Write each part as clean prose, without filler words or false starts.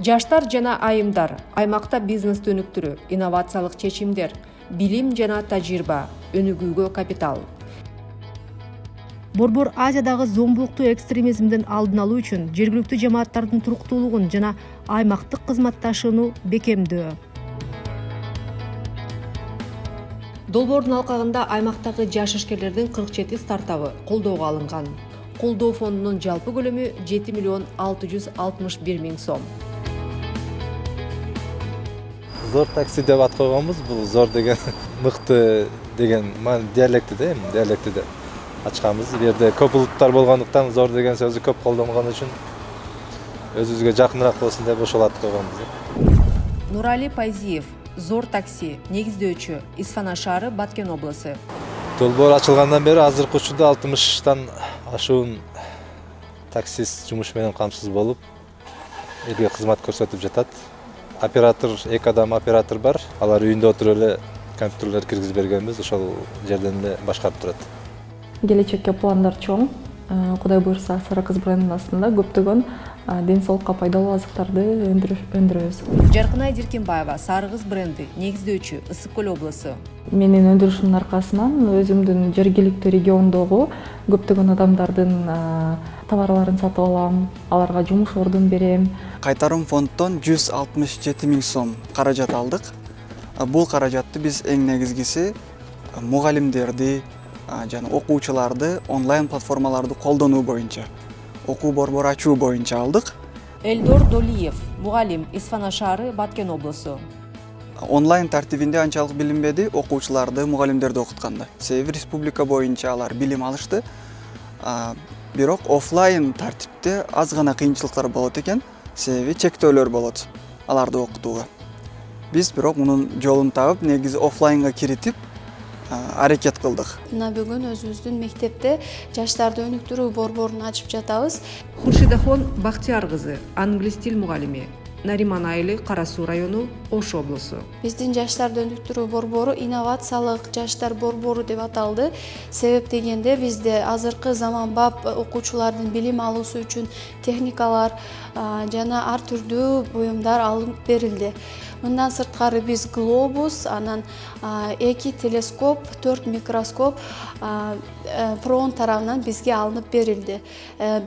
Жаштар жана айымдар, аймакта бизнес өнүктүрүү, инновациялык чечимдер, билим жана тажрыйба, өнүгүүгө капитал. Борбор Азиядагы зомбулуктуу экстремизмдин алдын алуу үчүн жергиликтүү жамааттардын туруктуулугун жана аймактык кызматташууну бекемдөө. Долбоордун алкагында аймактагы жаш ишкерлердин 47 стартабы колдоого алынган. Колдоо фондунун жалпы көлөмү 7 миллион 661 миң сом. Зор такси деп ат койгонбуз. Бул зор деген мыкты деген диалектиде, диалектиде ачканбыз. Бу жерде көп улуттар болгондуктан зор деген сөзү көп колдонгон үчүн өзүбүзгө жакыныраак болсун деп ошол ат койгонбуз. Нурали Пайзиев, Зор такси, негиздөөчү, Исфана шаары, Баткен облусу. Долбоор ачылгандан бери азыркы учурда 60тан ашуун таксист жумуш менен камсыз болуп, элге кызмат көрсөтүп жатат. Оператор, 2 адам оператор бар. Алар үйүндө отуруп эле компьютерлер киргизип бергенбиз, ошол жерден эле башкарып турат. Келечекке пландар чоң. Кудай буйрса, Сара кыз брендинин астында көптөгөн ден соолукка пайдалуу азыктарды өндүрөбүз. Жаркынай Диркенбаева, Сары кыз бренди, негиздөөчү, Ысык Көл облусу. Менин өндүрүшүмдүн аркасынан өзүмдүн жергиликтүү региондогу көптөгөн адамдардын товарларын сатып алам, аларга жумуш ордун берем. Кайтарым фонддон 167 миң сом каражат алдык. Бул каражатты биз эң негизгиси мугалимдерди жана окуучуларды онлайн платформаларды колдонуу боюнча, окуу борбор ачуу боюнча алдык. Элдор Долиев, мугалим, Исфана шаары, Баткен облусу. Онлайн тартибинде анчалык билинбеди, окуучуларды, мугалимдерди окутканда. Себеби республика боюнча алар билим алышты. Бирок офлайн тартипте аз гана кыйынчылыктар болот экен, себеби чектөөлөр болот аларды окутууга. Биз бирок мунун жолун табып, негизи офлайнга киритип аракет кылдык. Мына бүгүн өзүбүздүн мектепте жаштарды өнүктүрүү борборун ачып жатабыз. Хуршидахон Бактияр кызы, англис тил мугалими, Нариман айылы, Кара Суу району, Ош облусу. Биздин жаштарды өнүктүрүү борбору инновациялык жаштар борбору деп аталды. Себеп дегенде бизде азыркы заманбап окуучулардын билим алуусу үчүн техникалар жана ар түрдүү буюмдар алынып берилди. Мындан сырткары биз глобус, анан 2 телескоп, 4 микроскоп проон тарабынан бизге алынып берилди.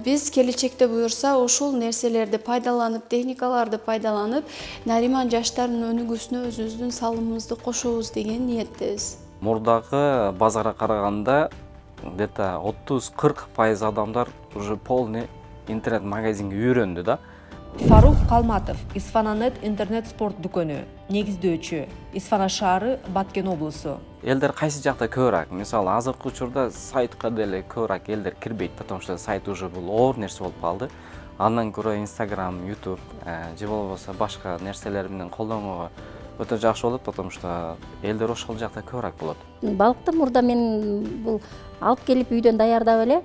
Биз келечекте буюрса ушул нерселерди пайдаланып, техникаларды пайдаланып, Нариман жаштардын өнүгүүсүнө өзүбүздүн салымыбызды кошобуз деген ниеттебиз. Мурдагы базарга караганда где-то 30-40% адамдар уже полный интернет магазинге үйрөндү да. Фарук Калматов, Исфананет интернет спорт дүкөнү, негиздөөчү, Исфана шаары, Баткен облусу. Элдер кайсы жакта көбүрөөк? Мисалы, азыркы учурда сайтка деле көбүрөөк элдер кирбейт, потому что сайт уже бул оор нерсе болуп калды. Андан көрө Instagram, YouTube, же болбосо башка нерселер менен колдонууга өтө жакшы болот, потому что элдер ошол жакта көбүрөөк болот. Балыкты мурда мен бул алып келип үйдөн даярдап эле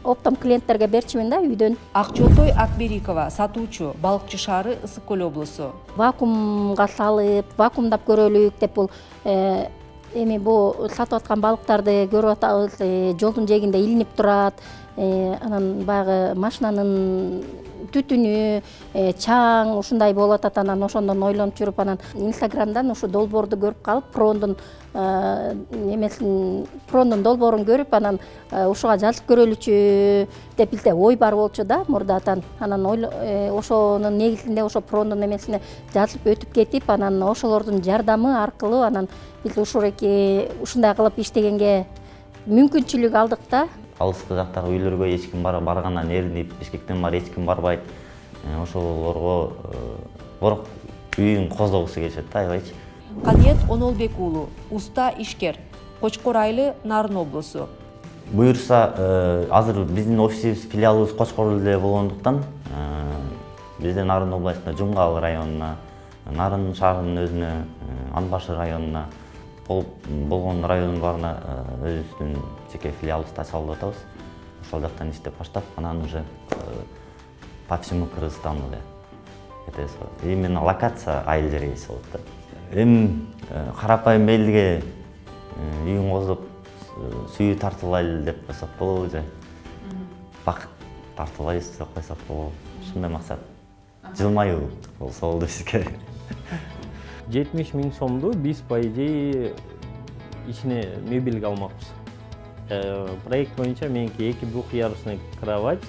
оптом клиенттерге берчимин да үйдөн. Акжолтой Акберикова, сатуучу, Балыкчы шаары, Ысык Көл облусу. Вакуумга салып, вакуумдап көрөлүк деп бул эми бул сатып аткан балыктарды көрүп атабыз, жолдун жээгинде илинип турат. Анан баягы машинанын түтүнү, чаң ушундай болуп атат, анан ошондон ойлонуп жүрүп, анан Инстаграмдан ушу долбоорду көрүп калып, прондун долбоорун көрүп, анан ушуга жазып көрөлүчү деп бизде ой бар болчу да мурдатан. Анан ошонун негизинде ошо прондун эмесине жазып өтүп кетип, анан ошолордун жардамы аркылуу анан биз ушундай кылып иштегенге мүмкүнчүлүк алдык да. Алыскы жактагы үйлөргө эч ким баргандан эринип, Бишкектен баары эч ким барбайт. Ошолорго бирок үйүн коздогусу келишет да, аябайчы. Каниет Онолбек уулу, уста ишкер, Кочкор айылы, Нарын облусу. Буюрса, азыр биздин офисибиз, филиалыбыз Кочкордо болгондуктан, бизде Нарын областында Жумгал районуна, Нарын шаарынын өзүнө, Анбашы районуна болгон райондун баарына өзүбүздүн жеке филиалыбызды ачып алып атабыз. Ошол жактан иштеп баштап, анан уже по всему Кыргызстану кетебиз. Именно локация айыл жерибиз болот да. Эми карапайым элге үйүн коздоп сүйүү тартуулайлы деп койсок болобу же бакыт тартуулайбыз деп койсок болобу, ушундай максат. жылмаюу болсо болду бизге. 70 000 сомду биз по идее ичине мебель алмакпыз. Проект боюнча меники 2 двухъярусный кровать,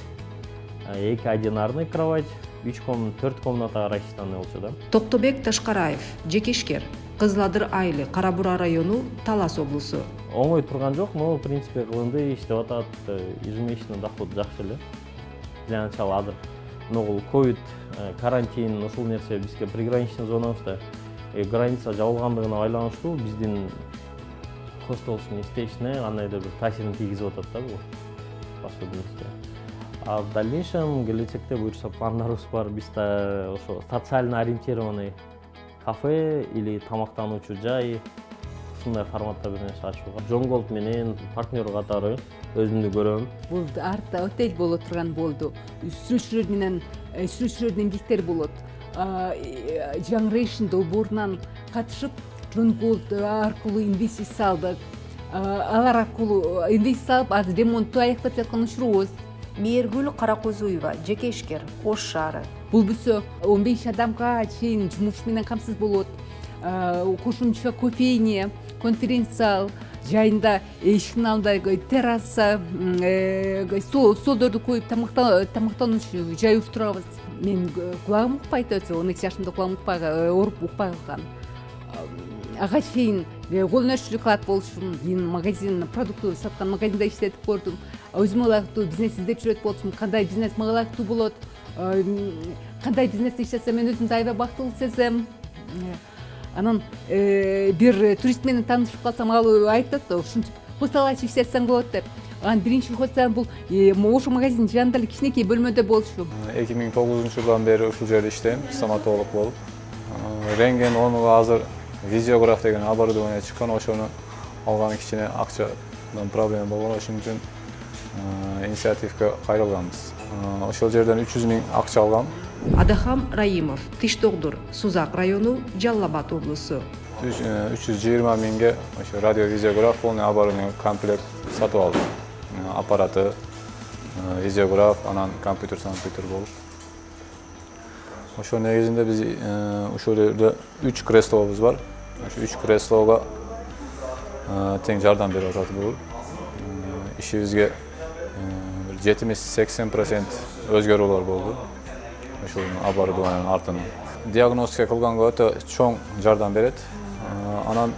2 одинарный кровать, 4 комната рассчитанный болчу да. Токтобек Ташкараев, жекешкер, Кызыладыр айылы, Кара Бура району, Талас облусу. Оңой турган жок, но в принципе кылынды иштеп атат, ежемесячный доход жакшы эле. Для начала азыр ногул ковид, карантин, ушул нерсе бизге приграничный зонабызда граница жабылгандыгына байланыштуу биздин хостелдун иштешине кандайдыр бир таасирин тийгизип атат да бул. Башка нерсе. А в дальнейшем келечекте буюрса пландарыбыз бар, бизде ошо социально ориентированный кафе или тамактануучу жай ушундай форматта бир нерсе ачууга. Жоңголд менен партнер катары өзүмдү көрөм. Бул артта отель боло турган болду. Сүрөтчүлөрдүн эмгектери болот. Generation долбоорунан катышып, Жоңголд аркылуу инвестиция салдык. Алар аркылуу инвестиция салып, азыр ремонтту аяктап жаткан учурубуз. Мээргүл Каракозуева, жекешкер, Ош шаары. Бул бүсө 15 адамга чейин жумуш менен камсыз болот. Кошумча кофейня, конференц-зал, жайында эшиктин алдында терраса, столдорду коюп тамактануучу жай уктурабыз. Мен кулагым укпайт өзү, 12 жашымда кулагым ооруп укпай калган. Ага чейин колөнөрчүлүк кылат болчумун, кийин магазин продукты саткан магазинде иштетип көрдүм. Өзүмө ылайыктуу бизнес издеп жүрөт болчумун, кандай бизнес мага ылайыктуу болот, кандай бизнесте иштесем мен өзүмдү аябай бактылуу сезем. Анан бир турист менен таанышып калсам, ал айтат, ушинтип хостел ачып иштетсең болот деп. Анан биринчи хостел бул ошо магазин жанында эле кичинекей бөлмөдө болчу. 2009-жылдан бери ушул жерде иштейм, стоматолог болуп. Рентген онуга азыр видеограф деген оборудование чыккан, ошону алган кичине акчадан проблема болгон, ошон үчүн инициативге кайрылганбыз. Ошол жерден 300 000 акча алгам. Адахам Раимов, Тиштогдур, Сузак району, Жалал-Абад облусу. 320 000ге ошо радио-видеограф, полный оборудование комплект сатып алдым. Аппараты, видеограф, анан компьютер болуп. Ошо негизинде биз ошол жерде 3 креслобуз бар. Ошо 3 креслого тең жардам берип атат бул. Ишибизге 70-80% өзгөрүүлөр болду. Ошол оборудованиянын артынан. Диагностика кылганга өтө чоң жардам берет. Анан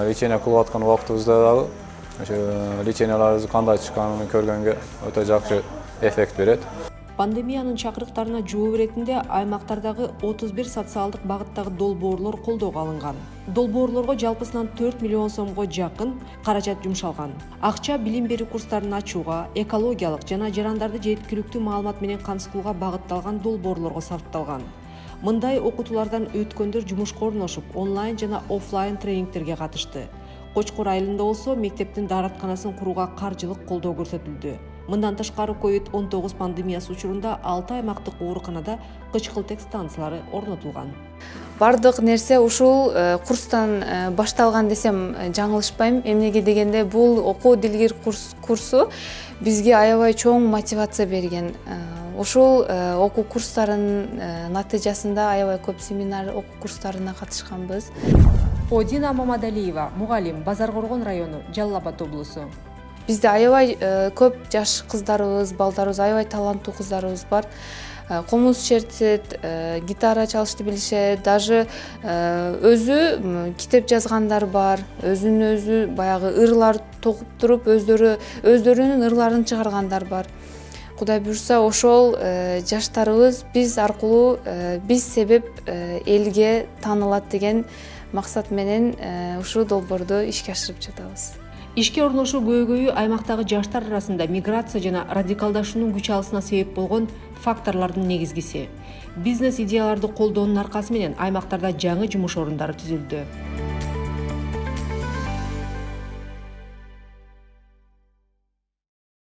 лечение кылып аткан убактыбызда дагы ошо леченияларыбыз кандай чыкканын көргөнгө өтө жакшы эффект берет. Пандемиянын чакырыктарына жооп иретинде аймактардагы 31 социалдык багыттагы долбоорлор колдоого алынган. Долбоорлорго жалпысынан 4 миллион сомго жакын каражат жумшалган. Акча билим берүү курстарын ачууга, экологиялык жана жарандарды жеткиликтүү маалымат менен камсыздоога багытталган долбоорлорго сарпталган. Мындай окутуулардан өткөндөр жумушка орношуп, онлайн жана офлайн тренингтерге катышты. Кочкор айылында болсо мектептин дааратканасын курууга каржылык колдоо көрсөтүлдү. Мындан тышкары COVID-19 пандемиясы учурунда 6 аймактык ооруканада кычкылтек станциялары орнотулган. Бардык нерсе ушул курстан башталган десем жаңылышпайм. Эмнеге дегенде бул окуу дилгир курсу бизге аябай чоң мотивация берген. Ушул окуу курстарынын натыйжасында аябай көп семинар окуу курстарына катышканбыз. Одина Мамадалиева, мугалим, Базаркоргон району, Жалал-Абад облусу. Бизде аябай көп жаш кыздарыбыз, балдарыбыз, аябай таланттуу кыздарыбыз бар. Комуз чертет, гитара чалышты билишет, даже өзү китеп жазгандар бар, өзүн баягы ырлар токуп туруп, өздөрүнүн ырларын чыгаргандар бар. Кудай буйрса, ошол жаштарыбыз биз аркылуу биз себеп элге таанылат деген максат менен ушул долбоорду ишке ашырып жатабыз. Ишке орношуу көйгөйү аймактагы жаштар арасында миграция жана радикалдашуунун күч алысына себеп болгон факторлордун негизгиси. Бизнес идеяларды колдоонун аркасы менен аймактарда жаңы жумуш орундары түзүлдү.